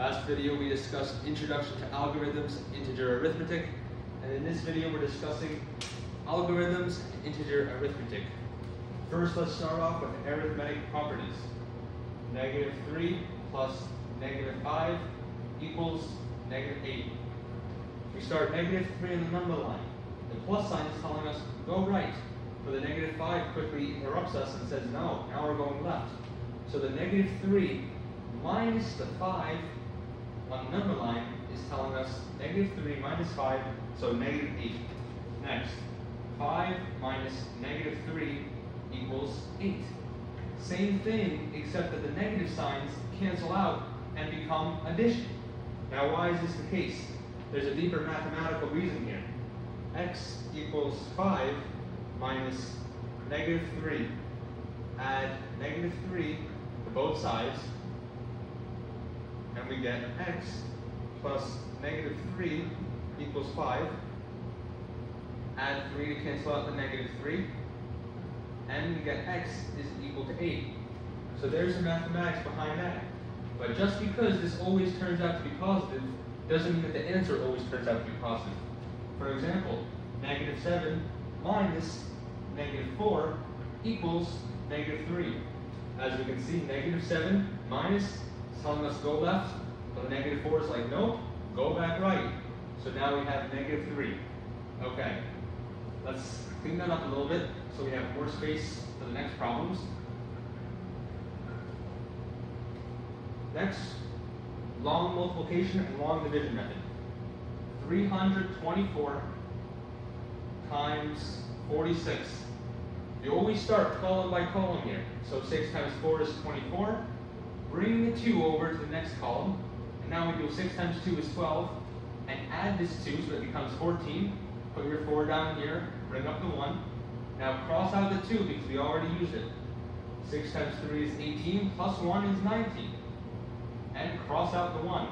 Last video we discussed Introduction to Algorithms in Integer Arithmetic, and in this video we're discussing Algorithms in Integer Arithmetic. First, let's start off with Arithmetic Properties. -3 plus -5 equals -8. We start -3 in the number line. The plus sign is telling us go right, but the -5 quickly interrupts us and says no, now we're going left. So the -3 minus the 5 on the number line is telling us -3 minus 5, so -8. Next, 5 minus -3 equals 8. Same thing, except that the negative signs cancel out and become addition. Now why is this the case? There's a deeper mathematical reason here. X equals 5 minus -3. Add -3 to both sides, and we get x plus -3 equals 5. Add 3 to cancel out the -3, and we get x is equal to 8. So there's the mathematics behind that. But just because this always turns out to be positive doesn't mean that the answer always turns out to be positive. For example, -7 minus -4 equals -3. As we can see, -7 minus is telling us go left, but the -4 is like, nope, go back right. So now we have -3. Okay, let's clean that up a little bit so we have more space for the next problems. Next, long multiplication and long division method. 324 times 46. You always start column by column here. So 6 times 4 is 24. Bring the 2 over to the next column. And now we do 6 times 2 is 12. And add this 2 so it becomes 14. Put your 4 down here. Bring up the 1. Now cross out the 2 because we already used it. 6 times 3 is 18. Plus 1 is 19. And cross out the 1.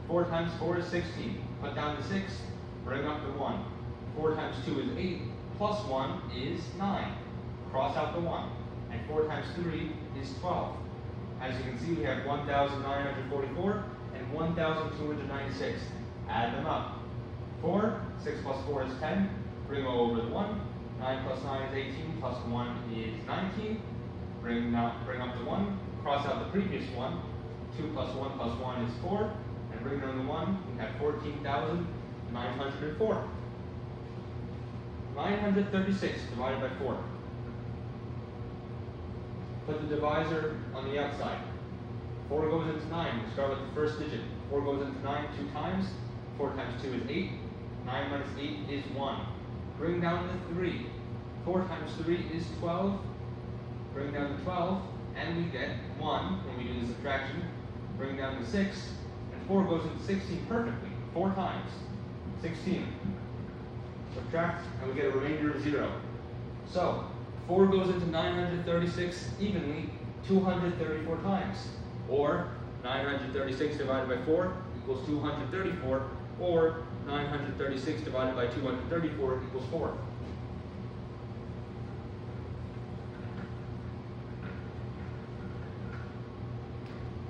4 times 4 is 16. Put down the 6. Bring up the 1. 4 times 2 is 8. Plus 1 is 9. Cross out the 1. And 4 times 3 is 12. As you can see, we have 1,944 and 1,296. Add them up. 6 plus 4 is 10. Bring over the 1. 9 plus 9 is 18. Plus 1 is 19. Bring up the 1. Cross out the previous 1. 2 plus 1 plus 1 is 4. And bring down the 1. We have 14,904. 936 divided by 4. Put the divisor on the outside. 4 goes into 9. We start with the first digit. 4 goes into 9 2 times. 4 times 2 is 8. 9 minus 8 is 1. Bring down the 3. 4 times 3 is 12. Bring down the 12, and we get 1 when we do the subtraction. Bring down the 6, and 4 goes into 16 perfectly. 4 times. 16. Subtract, and we get a remainder of 0. So, 4 goes into 936 evenly 234 times. Or 936 divided by 4 equals 234. Or 936 divided by 234 equals 4.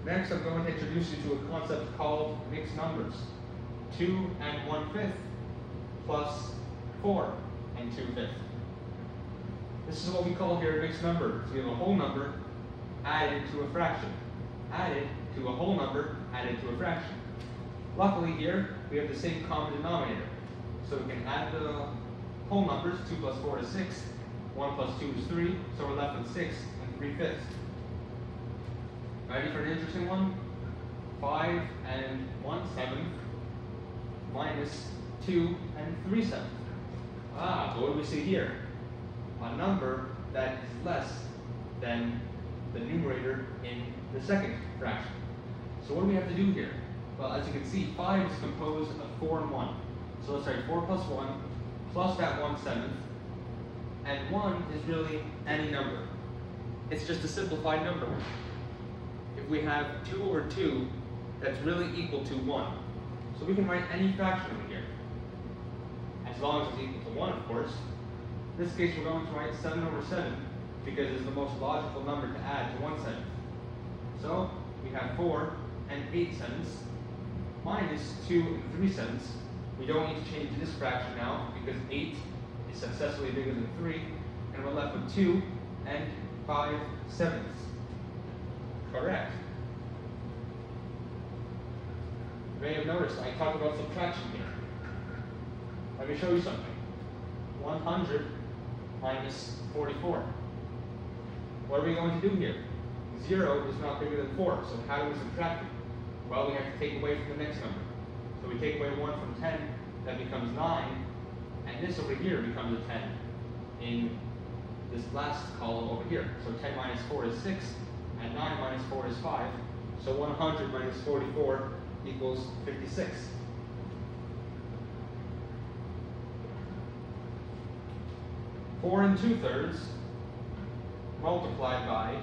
Next, I'm going to introduce you to a concept called mixed numbers. 2 and 1/5 plus 4 and 2/5. This is what we call here a mixed number. So we have a whole number added to a fraction. Added to a whole number added to a fraction. Luckily here, we have the same common denominator. So we can add the whole numbers. 2 plus 4 is 6. 1 plus 2 is 3. So we're left with 6 and 3/5. Ready for an interesting one? 5 and 1/7 minus 2 and 3/7. But what do we see here? A number that is less than the numerator in the second fraction. So what do we have to do here? Well, as you can see, 5 is composed of 4 and 1. So let's write 4 plus 1 plus that 1/7. And 1 is really any number. It's just a simplified number. If we have 2 over 2, that's really equal to 1. So we can write any fraction over here. As long as it's equal to 1, of course. In this case, we're going to write 7 over 7 because it's the most logical number to add to 1/7. So we have 4 and 8 sevenths minus 2 and 3 sevenths. We don't need to change this fraction now because 8 is successfully bigger than 3, and we're left with 2 and 5 sevenths. Correct. You may have noticed I talked about subtraction here. Let me show you something. 100 minus 44. What are we going to do here? 0 is not bigger than 4, so how do we subtract it? Well, we have to take away from the next number. So we take away 1 from 10, that becomes 9, and this over here becomes a 10 in this last column over here. So 10 minus 4 is 6, and 9 minus 4 is 5. So 100 minus 44 equals 56. Four and 2/3 multiplied by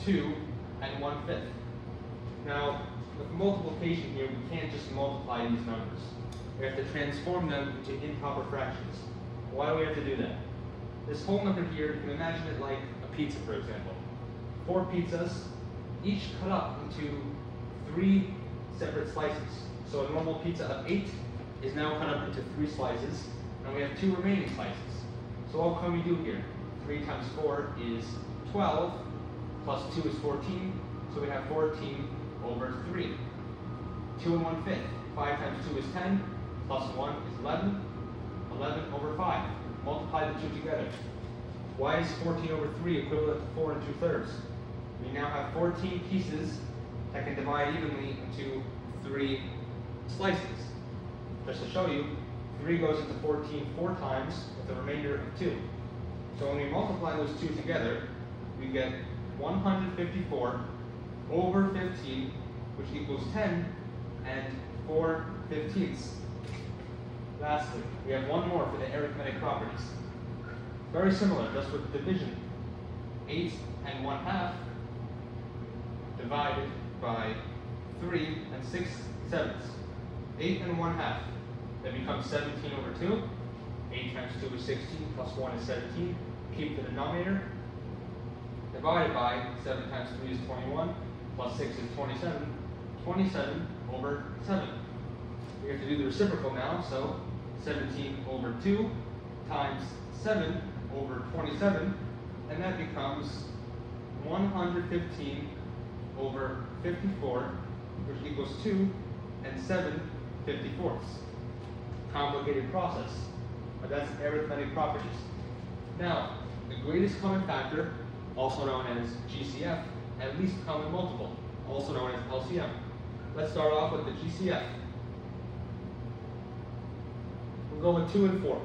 2 and 1/5. Now, with multiplication here, we can't just multiply these numbers. We have to transform them into improper fractions. Why do we have to do that? This whole number here, you can imagine it like a pizza, for example. 4 pizzas, each cut up into 3 separate slices. So a normal pizza of 8 is now cut up into 3 slices, and we have 2 remaining slices. So what can we do here? 3 times 4 is 12, plus 2 is 14, so we have 14 over 3. 2 and 1/5. 5 times 2 is 10, plus 1 is 11. 11 over 5. Multiply the two together. Why is 14 over 3 equivalent to 4 and 2/3? We now have 14 pieces that can divide evenly into 3 slices. Just to show you, 3 goes into 14 4 times with a remainder of 2. So when we multiply those two together, we get 154 over 15, which equals 10 and 4/15. Lastly, we have one more for the arithmetic properties. Very similar, just with division. 8 and 1/2 divided by 3 and 6 sevenths. 8 and 1/2. That becomes 17 over 2. 8 times 2 is 16, plus 1 is 17. Keep the denominator. Divided by 7 times 3 is 21, plus 6 is 27. 27 over 7. We have to do the reciprocal now, so 17 over 2 times 7 over 27, and that becomes 115 over 54, which equals 2 and 7/54. Complicated process, but that's arithmetic properties. Now, the greatest common factor, also known as GCF, and least common multiple, also known as LCM. Let's start off with the GCF. We'll go with 2 and 4.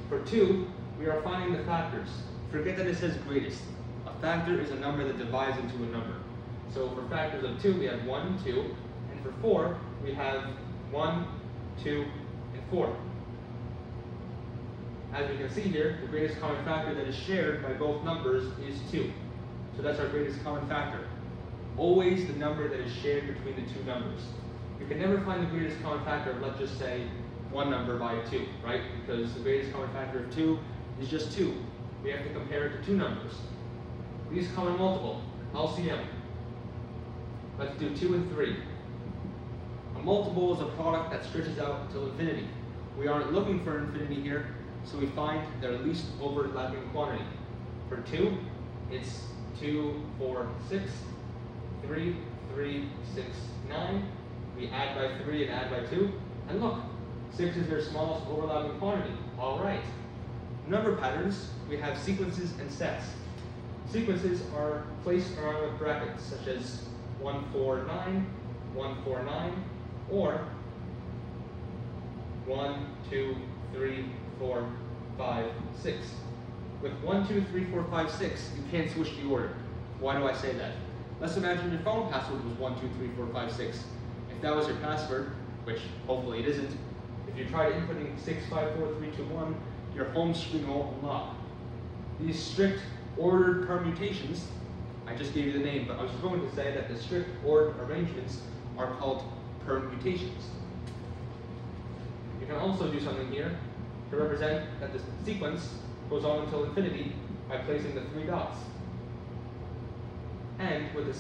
For 2, we are finding the factors. Forget that it says greatest. A factor is a number that divides into a number. So for factors of 2, we have 1 and 2, and for 4, we have 1, 2, and 4. As we can see here, the greatest common factor that is shared by both numbers is 2. So that's our greatest common factor. Always the number that is shared between the two numbers. You can never find the greatest common factor of, let's just say, one number by 2, right? Because the greatest common factor of 2 is just 2. We have to compare it to 2 numbers. Least common multiple, LCM. Let's do 2 and 3. A multiple is a product that stretches out until infinity. We aren't looking for infinity here, so we find their least overlapping quantity. For 2, it's 2, 4, 6, 3, 3, 6, 9. We add by 3 and add by 2. And look, 6 is their smallest overlapping quantity. All right. Number patterns, we have sequences and sets. Sequences are placed around with brackets, such as 1, 4, 9, 1, 4, 9, or 1, 2, 3, 4, 5, 6. With 1, 2, 3, 4, 5, 6, you can't switch the order. Why do I say that? Let's imagine your phone password was 1, 2, 3, 4, 5, 6. If that was your password, which hopefully it isn't, if you try inputting 6, 5, 4, 3, 2, 1, your home screen won't unlock. These strict ordered permutations, I just gave you the name, but I was going to say that the strict ordered arrangements are called permutations. You can also do something here to represent that the sequence goes on until infinity by placing the 3 dots. And with a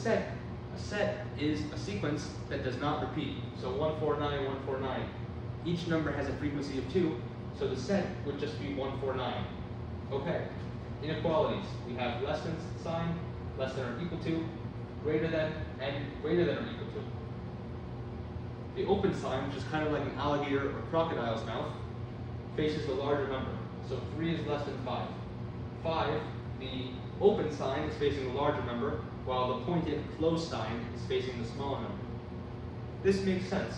set is a sequence that does not repeat. So 149, 149. Each number has a frequency of 2, so the set would just be 149. Okay, inequalities. We have less than sign, less than or equal to, greater than, and greater than or equal to. The open sign, which is kind of like an alligator or crocodile's mouth, faces the larger number. So 3 is less than 5. 5, the open sign is facing the larger number, while the pointed closed sign is facing the smaller number. This makes sense.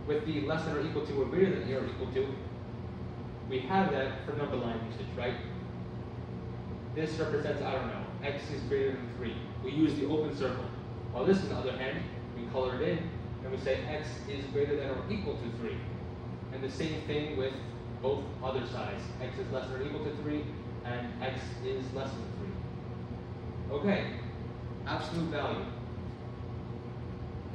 With the less than or equal to or greater than or equal to, we have that for number line usage, right? This represents, I don't know, x is greater than 3. We use the open circle. While this, on the other hand, we color it in, and we say x is greater than or equal to 3. And the same thing with both other sides. X is less than or equal to 3, and x is less than 3. Okay, absolute value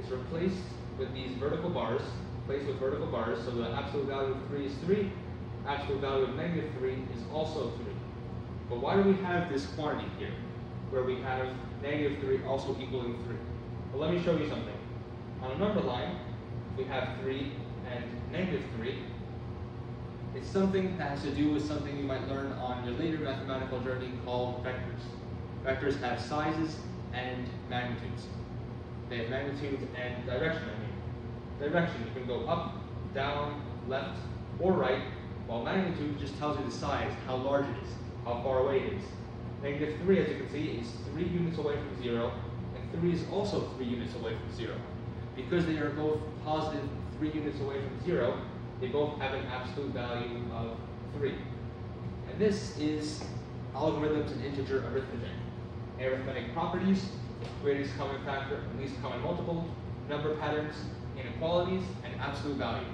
is replaced with these vertical bars, so the absolute value of 3 is 3, absolute value of negative 3 is also 3. But why do we have this quantity here, where we have negative 3 also equaling 3? Well, let me show you something. On a number line, we have 3 and negative 3. It's something that has to do with something you might learn on your later mathematical journey called vectors. Vectors have sizes and magnitudes. They have magnitude and direction, Direction, you can go up, down, left, or right, while magnitude just tells you the size, how large it is, how far away it is. Negative 3, as you can see, is 3 units away from 0, and 3 is also 3 units away from 0. Because they are both positive 3 units away from 0, they both have an absolute value of 3. And this is algorithms in integer arithmetic. Arithmetic properties, greatest common factor and least common multiple, number patterns, inequalities, and absolute value.